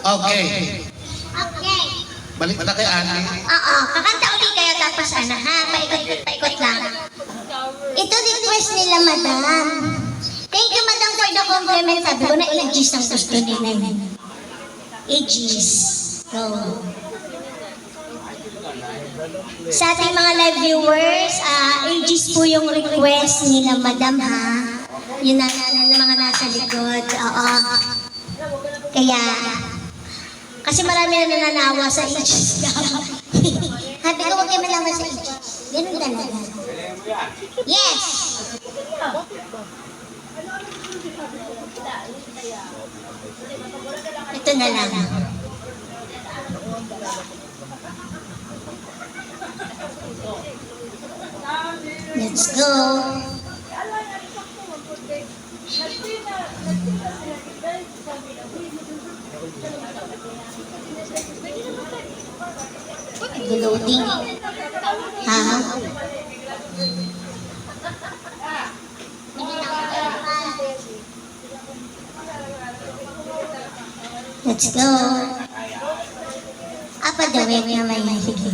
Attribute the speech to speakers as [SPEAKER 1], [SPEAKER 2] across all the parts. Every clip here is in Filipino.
[SPEAKER 1] Okay.
[SPEAKER 2] Okay.
[SPEAKER 1] Balik na kay Ani.
[SPEAKER 2] Oo, kakanta ulit kayo tapos ha, paikot lang. Ito request nila, madam. Thank you, madam, for the compliment. Sabi ko na ages ang gusto nila. Ages. So, sa ating mga live viewers, ages po yung request nila, madam, ha? Yun na mga nasa likod. Oo. Kaya, kasi marami na nananawa sa ages daw. Sabi ko, huwag kayo malaman sa ages. Ganun talaga. Yes! Ito na lang. Let's go. Loading. Ha? Let's go. Apa daw yung may sige.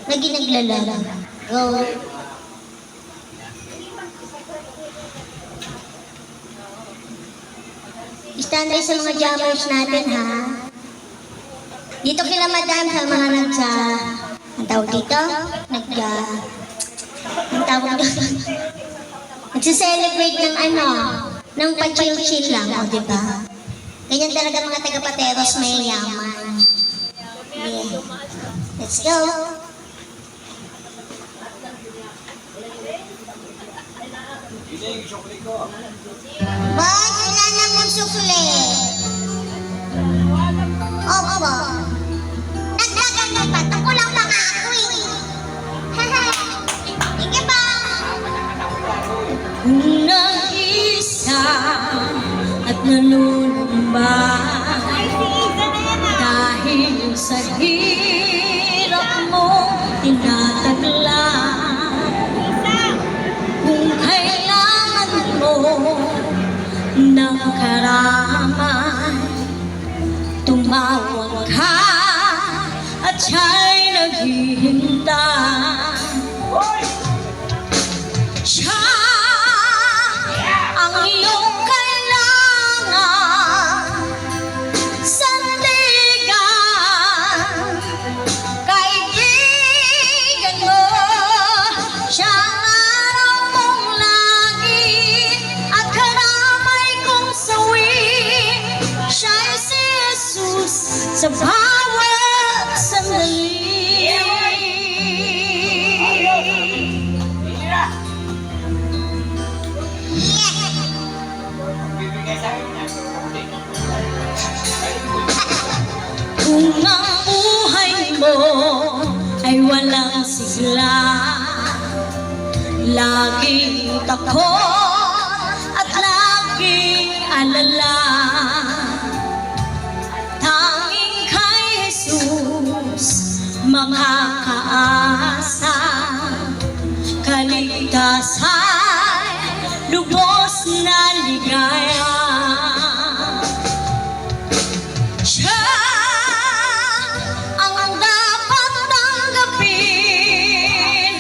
[SPEAKER 2] Lagi naglalala. Go. Standby sa mga jammers natin, ha? Dito kila madam sa mga ang tawag dito? Ang tawag dito? Nagsiselebrate ng ng pa-chill-chill lang, o diba? Ganyan talaga mga taga-Pateros may yaman. Yeah. Let's go. Boss, wala na mong sukli. Opo. Nagdagan na pa. Kulang pa nga ako eh. Sige ba?
[SPEAKER 3] Nag-isa at nalulumba dahil sa hirap mong tinatagla. Kung kailangan mo ng karamay, tumawag ka at siya'y naghihintay. Siya ang iyong kailangan, sandigan, kaibigan mo. Siya ang araw mong lagi at karamay kong sawi. Siya'y si Jesus sa bawat sandali. Kung ang buhay mo ay walang sigla, laging takot at laging alala, tanging kay Jesus makakaasa, kaligtasan, lubos na ligaya. Siya ang dapat tanggapin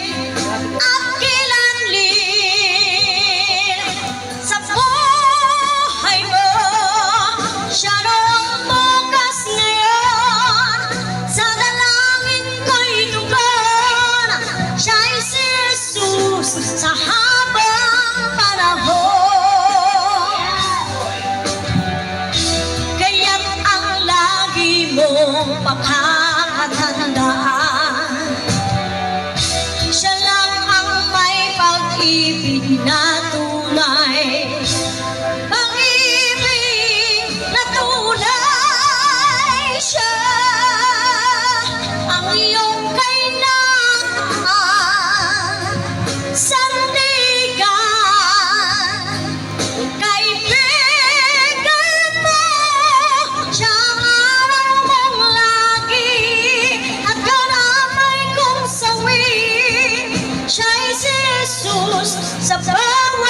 [SPEAKER 3] at kilanlin sa buhay mo. Siya noong bukas ngayon, sa dalangin ko'y tugon. Siya'y si Jesus sa habang panahon. Pakakatandaan, siya lang ang may pag-ibig na tunay, pag-ibig na tunay. Siya ang iyong kailangan, sandigan, kaibigan mo. Siya sa bawat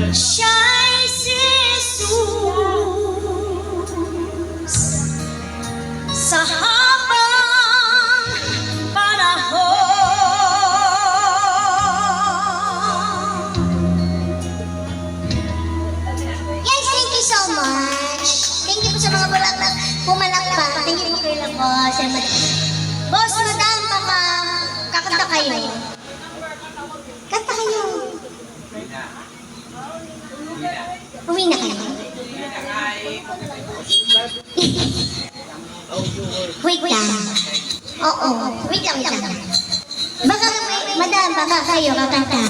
[SPEAKER 2] siya'y si Jesus. Sa habang panahon. Guys, thank you so much. Thank you po sa mga pumalakpak. Thank you po kay Boss. Boss, madam, baka kakanta kayo. Kanta kayo. Uwi na kayo. Wait lang. Oo, wait lang. Baka madam, baka kayo kakanta.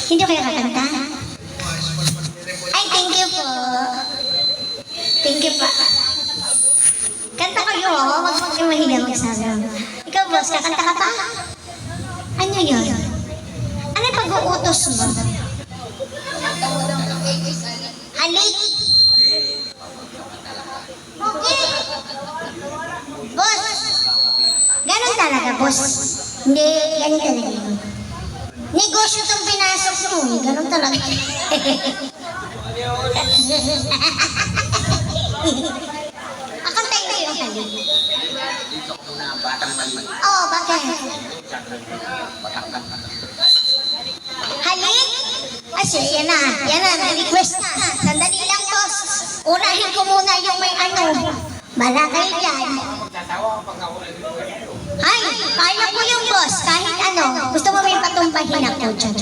[SPEAKER 2] Hindi kayo kakanta? Ay, thank you po. Thank you pa. Kanta kayo, huwag kayo mahilang magsabi. Ikaw, boss, kakanta ka pa? Ano yun? Ano yung pag-uutos mo? Halik! Okay! Boss! Ganon talaga, boss. Hindi, yan talaga yun. Negosyo itong pinasok mo, eh. Ganon talaga. Akantay na yung halik. Oo, bakit? Halik? Kasi yan na, na-request na. Sandali lang, boss. Unahin ko muna yung may ano. Malakay dyan. Ay, kaya ko yung boss, kahit ano. Gusto mo may patumpahin ako dyan.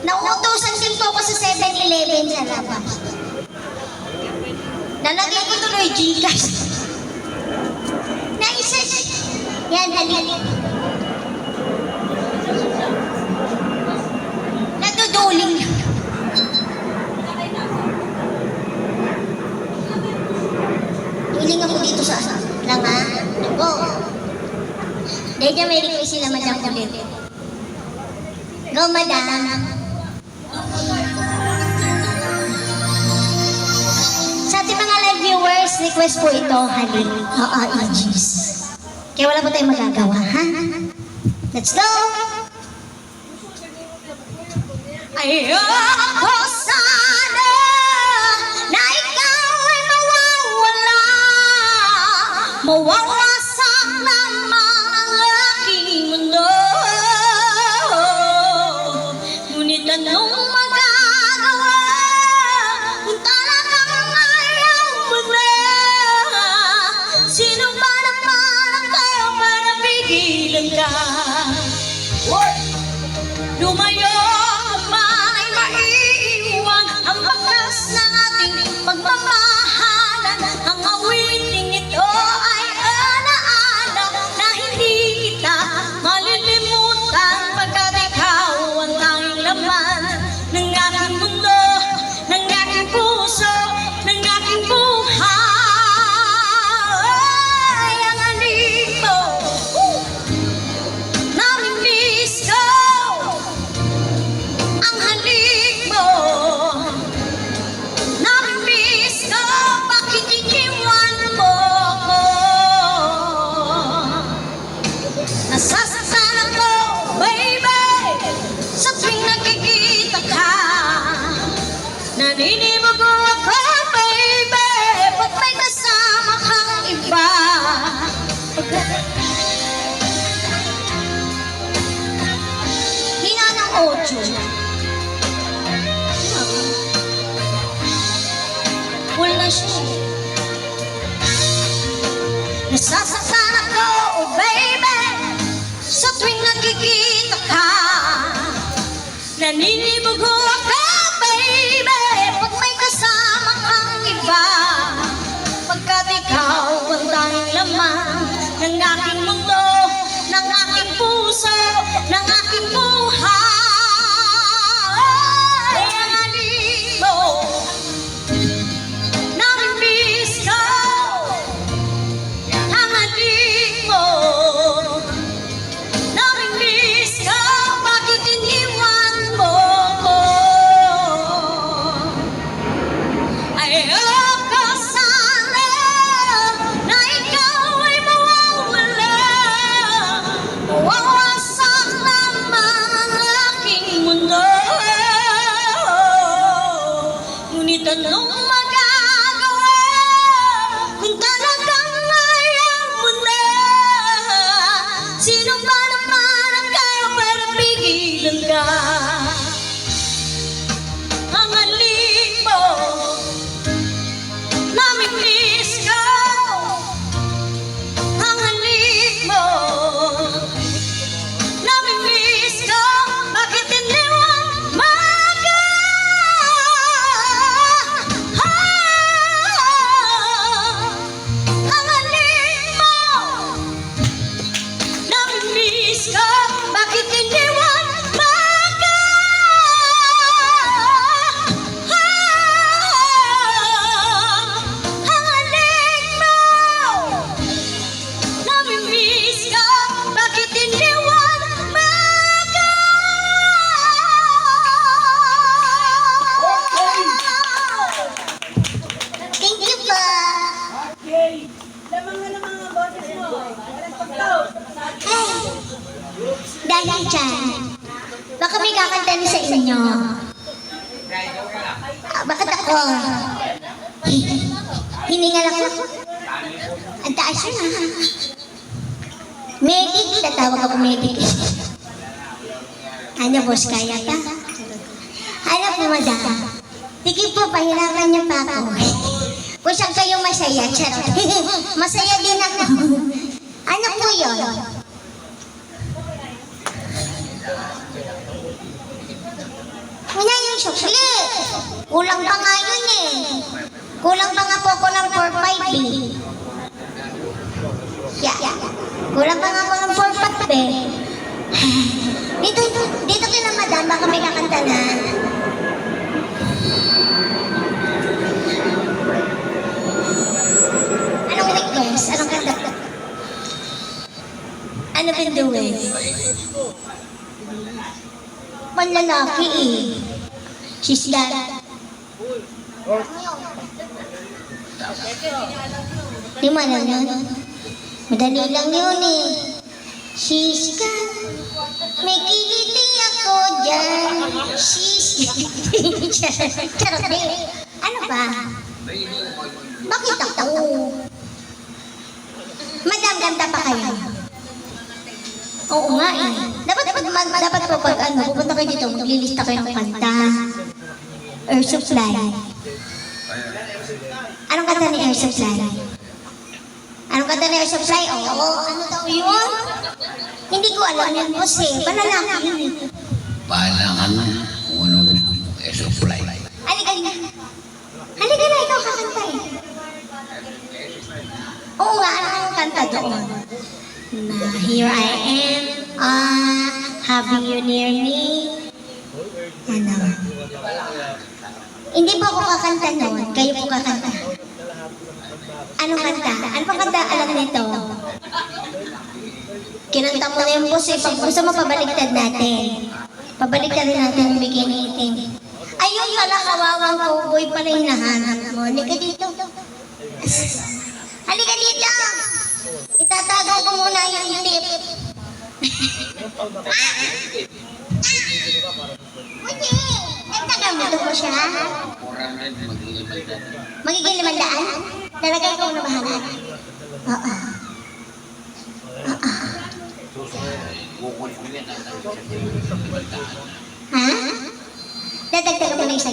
[SPEAKER 2] Nauutosan din po ako sa 7-Eleven sa labas. Nalagay ko tuloy Gcash. Naisis. Yan, dali. Naduduling. Duling ako dito sa lang ha. Go. Dahil dyan may request sila madam ulit. Go, madam. Sa ating mga live viewers, request po ito, halik. Oo, Aegis. Kaya wala po tayong magagawa, ha? Let's go! Ayoko sana na ikaw ay mawawasak naman ang aking mundo. Ngunit anong magagawa kung talagang ayaw mo na? Sino ba naman ang kaya para pigilan ka? Lumayo man ay maiiwan ang bakas ng ating pagmamahalan. Ang awiting ito ay alaala na hindi kita malilimutan, pagkat ikaw ang tanging laman ng aking mundo, ng aking puso, ng aking buhay. Ang halik mo, namimiss ko. Ang halik mo, namimiss ko. Bakit iniwan mo ko? Nasasaktan ako, baby, sa tuwing nakikita ka. Naninibog ako, baby, pag may kasama kang iba. Hina ng audio. Wala siya. Nasasaktan ako, oh baby, sa tuwing nakikita ka. Naninibog ako, baby, pag may kasama kang iba. Pagkat ikaw ang tanging laman ng aking mundo, ng aking puso, ng aking buhay. Ang halik mo, namimiss ko. Ang halik mo, namimiss ko. Bakit iniwan mo ko?
[SPEAKER 3] anong magagawa kung talagang ayaw mo na? Sino ba naman ang kaya para pigilan ka? Ang halik mo, namimiss ko. Ang halik mo, namimiss ko. Bakit iniwan mo ako? Ang halik mo, namimiss ko. Bakit iniwan mo ako? Ang halik mo, namimiss ko. Bakit iniwan mo ako?
[SPEAKER 2] Thank you po. Ay, dahil dyan, baka may kakanta na sa inyo. Bakit ako? Hiningal ako. Ang taas yun ha. Medic, tatawag ako medic. Ano boss, kaya pa? Ano po madam? Sige po, pahirapan niyo pa ako. Kung saan kayo masaya, charot. Masaya din ako. Ano po yun? Wala yung sukli. Kulang pa nga yun eh. Kulang pa nga po ako ng 4-5 eh. Yeah. Kulang pa nga ako ng 4-5 eh. Dito kina madam, baka may kakanta na. Anong request? Anong kanta? Ano pinduin? Panlalaki eh. She's that. Di mo alam yun? Madali lang yun eh. She's got. May kiliti ako dyan. She's got. Charot eh. Ano ba? Bakit ako? Madam, ganda pa kayo. Oo nga eh. Dapat po pag ano, pupunta kayo dito, maglilista kayo ng kanta. Air Supply. Anong kanta ni Air Supply? Anong kanta ni Air Supply? Oo, ano daw yun? Hindi ko alam yun, boss eh. Panalaki yun eh.
[SPEAKER 1] Palangan kung ano gusto mo, supply.
[SPEAKER 2] Halika na. Halika na, ikaw kakanta eh. Oo nga, anong kanta doon? Na here I am, having you near me. Ano? Hindi po ako kakanta noon, kayo po kakanta. Anong kanta? Ano pang kanta alam nito? Kinanta mo na yung boss eh. Pag gusto mo, pabaliktad natin. Pabaliktad natin yung bikini itim. Ayun pala, kawawang cowboy pala yung nahanap mo. Halika dito. Halika dito! Itatago ko muna yung tip. Hindi! Nagtagamito ko siya. Magiging 500? Talaga ikaw na bahala. Oo. Ha? Dadagdagan mo na 100.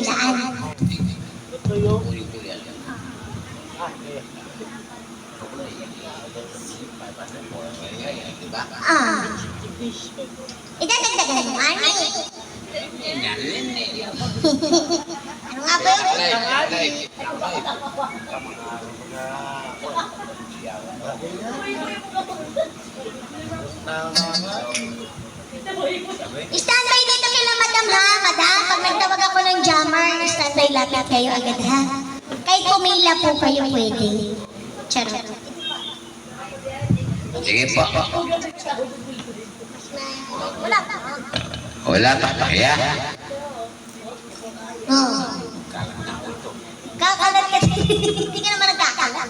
[SPEAKER 2] Idadagdagan mo, ano? Ano nga ba yun? Standby dito kila madam ha, madam. Pag nagtawag ako ng jammer, standby lapit kayo agad ha. Kahit pumila po kayo pwede. Charot.
[SPEAKER 1] Sige po.
[SPEAKER 2] Wala pa.
[SPEAKER 1] Wala pa, kaya?
[SPEAKER 2] Oo. Kakalat ka. Hindi ka naman nagkakalat.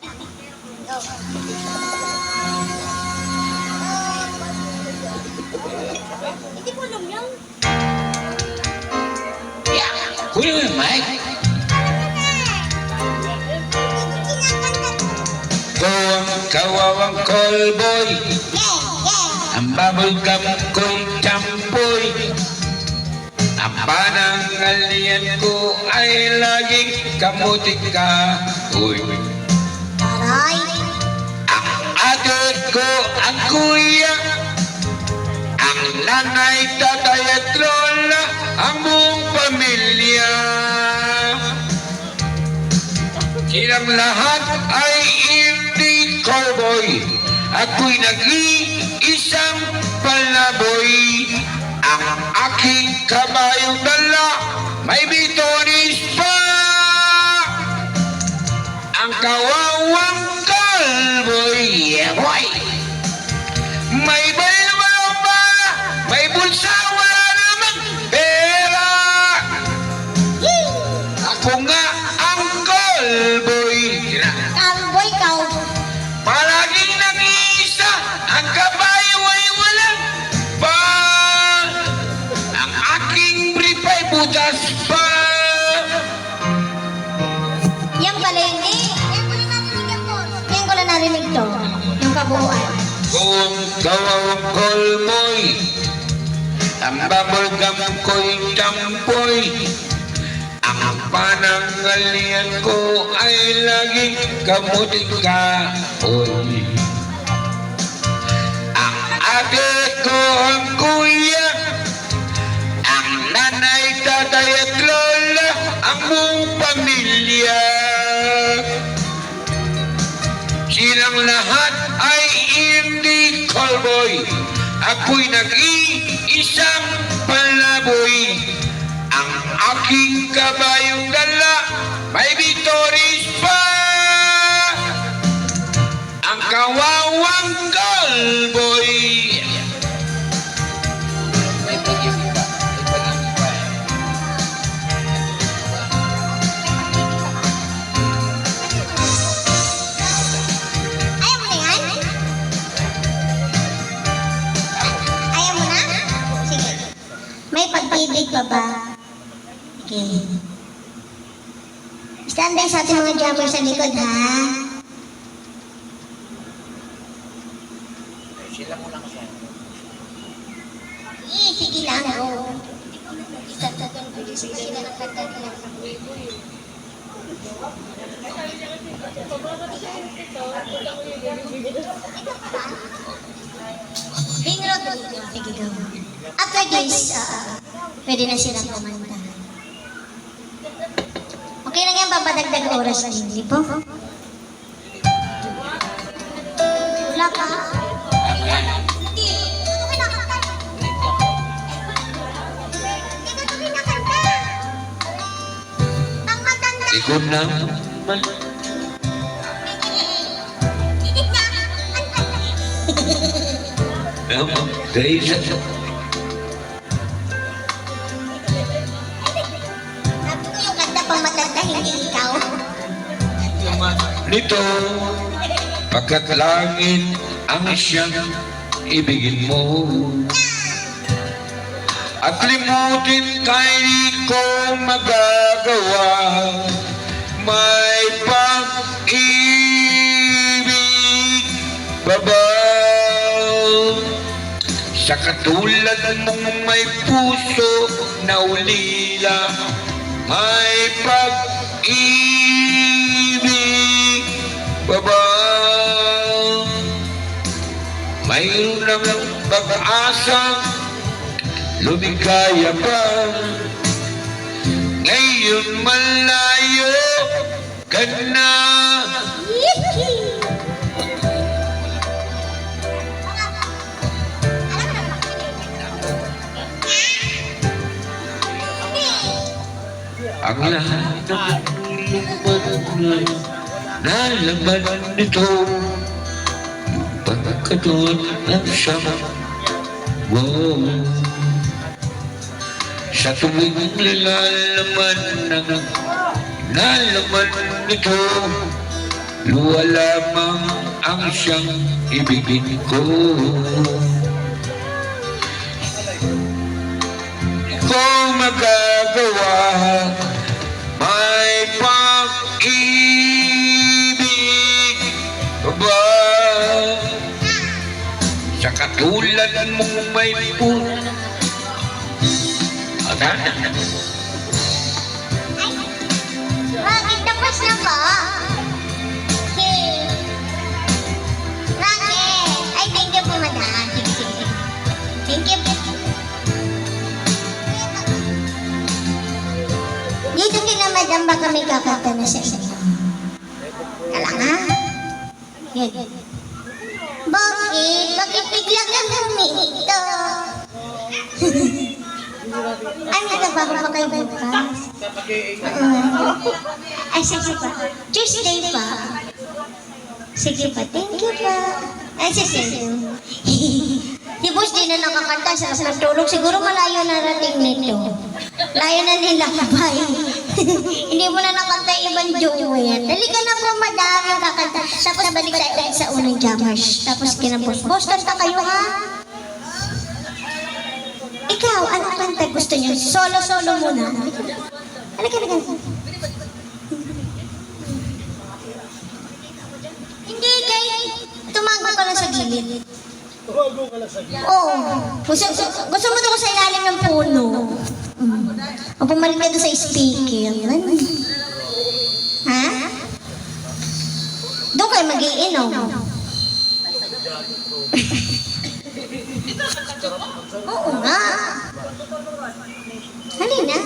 [SPEAKER 2] Hindi ko alam yan.
[SPEAKER 1] Yeah. Kunin mo yung mic.
[SPEAKER 4] ko ang kawawang callboy. Ang bubblegum ko'y champoy. Ang panangalian ko ay laging kamuti ka. Uy.
[SPEAKER 2] Taray.
[SPEAKER 4] Ang ate ko ang kuya. Ang nanay, tatay at lola. Ang buong pamilya. Silang lahat ay hindi cowboy. Ako'y nag-iisang palaboy. Ang aking kabayong dala, may bitonis pa. Ang kawawang cowboy, boy. May balbalo pa, may bulsa, wala namang pera. Ako nga ang cowboy.
[SPEAKER 2] Cowboy, cowboy.
[SPEAKER 4] Palaging nag-iisa, ang kabayo ay walang pa. Ang aking brief ay butas pa.
[SPEAKER 2] Yan pala yun eh. Yan ko lang narinig to. Yung kabuuan.
[SPEAKER 4] Kung kawawang kolmoy, ang bubblegum ko'y champoy. Ang panangalian ko ay laging kamuti ka. Oy. Ang ate ko ang kuya. Ang nanay, tatay at lola. Ang buong pamilya. Silang lahat ay hindi cowboy. Ako'y nag-iisang palaboy. Ang aking kabayong dala, may bitoris pa. Ang kawawang cowboy. May pag-ibig pa. May pag-ibig pa.
[SPEAKER 2] Ayaw mo na yan? Ayaw mo na? Sige. May pag-ibig pa ba? Okay. Stand by sa ating mga drummer sa likod, ha?
[SPEAKER 1] Sila mo lang siya.
[SPEAKER 2] Sige lang, go. Sila ng kanta nila. Bingrot. Sige, go. After this, pwede na silang kumanta. Okay lang yan, papadagdag oras din, di po? Wala pa. Hindi. Hindi ko kinakanta. Hindi ko kinakanta. Ang matanda.
[SPEAKER 4] Ikaw naman.
[SPEAKER 2] Hindi na.
[SPEAKER 4] Dahil sa
[SPEAKER 2] Sabi ko yung kanta pang matanda, hindi ikaw.
[SPEAKER 4] nito, pagkat langit ang siyang ibigin mo. At limutin kay di ko magagawa. May pag-ibig babaw. Sa katulad mong may puso na ulila. May pag-ibig babaw. Mayroon ng pag-asa, lumikaya pa. Ngayon malayo ka na. Ang lahat ng luman na laman nito, pagkatuan ng siyang wow. Sa tuwing nilalaman ng nalaman nito, luwa lamang ang siyang ibigin ko. Di ko magagawa, may pag-ibig may puno. Agad.
[SPEAKER 2] Bakit tapos na po? Okay. Bakit? Ay, thank you po, madam. Sige, sige, sige. Thank you po. Dito kina madam, baka may kakanta na sa inyo. Kala nga. Yan. Bakit? Bakit bigla ka humito? Ay, nagbago pa kayo bukas? Ay, sige pa. Tuesday pa. Sige pa, thank you pa. Ay, sige. Si Boss di na nakakanta, sarap ng tulog. Siguro malayo na rating nito. Layo na nilakabay. Hindi mo na nakanta ibang duet. Halika na po, madam, yung kakanta. Tapos balik tayo ulit sa unang jammers. Tapos kinabos. Boss, kanta kayo ha? Ikaw, anong kanta gusto niyo? Solo-solo muna. Halika na. Hindi, kay tumago ka lang sa gilid. Oo. Gusto mo doon sa ilalim ng puno. O pumalit ka doon sa speaker. Ha? Doon kayo mag-iinom. Oo nga. Halina.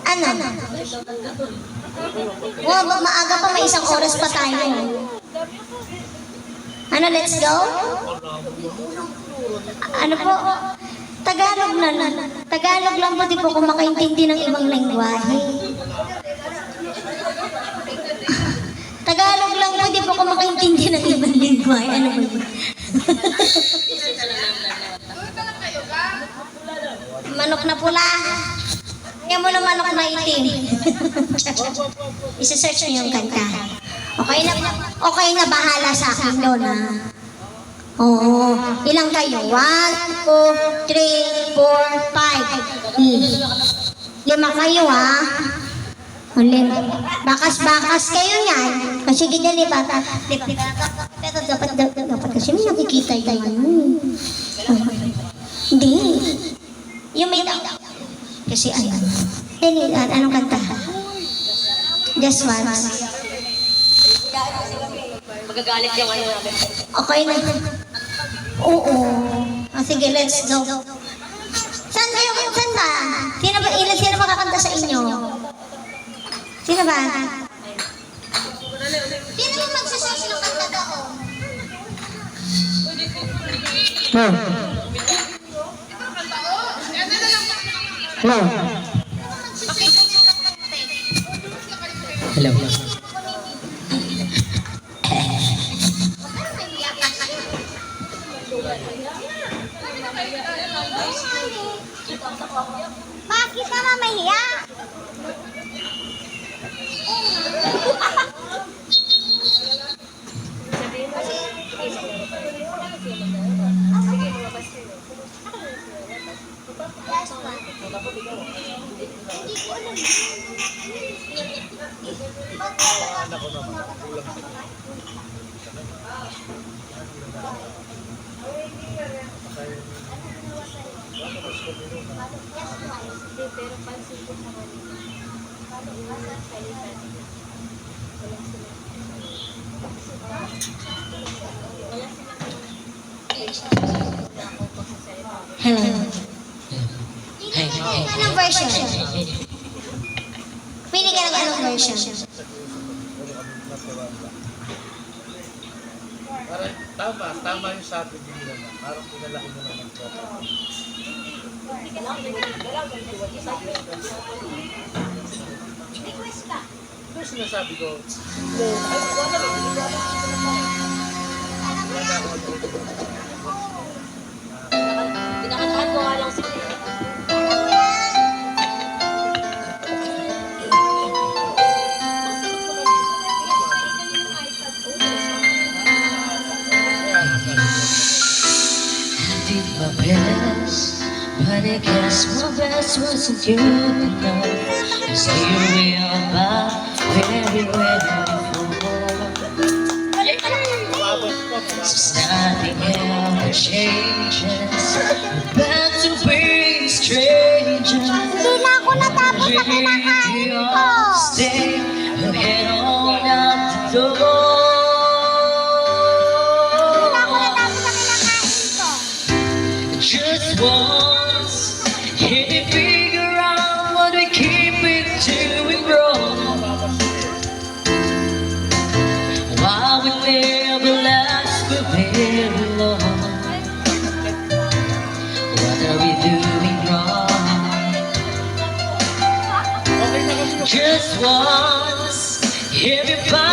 [SPEAKER 2] Ano? Wow, maaga pa, may 1 oras pa tayo. Ano, let's go? Ano po? Tagalog na lang. Tagalog lang po, di po ako makaintindi ng ibang lengguwahe. Tagalog lang po, di po ako makaintindi ng ibang lengguwahe. Ano ba yun? Manok na pula. Kaya mo na manok na itim. Isa-search niyo yung kanta. Okay na bahala sa akin doon, ha? Oo. Ilang kayo? 1, 2, 3, 4, 5. 5 kayo, ha? Bakas-bakas kayo yan. Kasi ginali bata. Pero dapat kasi may nakikita tayo. Hindi. Yung may kasi ano? Anong kanta? Just once.
[SPEAKER 3] Magagalit yung ano namin.
[SPEAKER 2] Okay na. Oo. Sige, let's go. Saan kayo? Saan ba? Sino makakanta sa inyo? Sino ba? Sino ba magsasabi ng kanta doon?
[SPEAKER 5] Hello. Hello.
[SPEAKER 2] Bakit ka mamahiya?
[SPEAKER 5] Hello.
[SPEAKER 2] Anong version? Pili ka ng anong version?
[SPEAKER 6] Tama yung sabi nila na parang pinalaki mo naman ko. Ito yung sinasabi ko.
[SPEAKER 3] Pinakantahan ko nga lang si
[SPEAKER 5] Did my best, but I guess my best wasn't good enough. You say you will, but where we were before. since nothing ever changes. We're back to being strangers.
[SPEAKER 2] Hindi na ako natapos sa kinakain ko.
[SPEAKER 5] Stay, we'll head on out the door.
[SPEAKER 2] Hindi na ako natapos sa kinakain ko.
[SPEAKER 5] Just once, can you figure out what we keep it doing wrong? Why we never last for very long? What are we doing wrong?
[SPEAKER 6] Okay na kasi.
[SPEAKER 5] Just once, everybody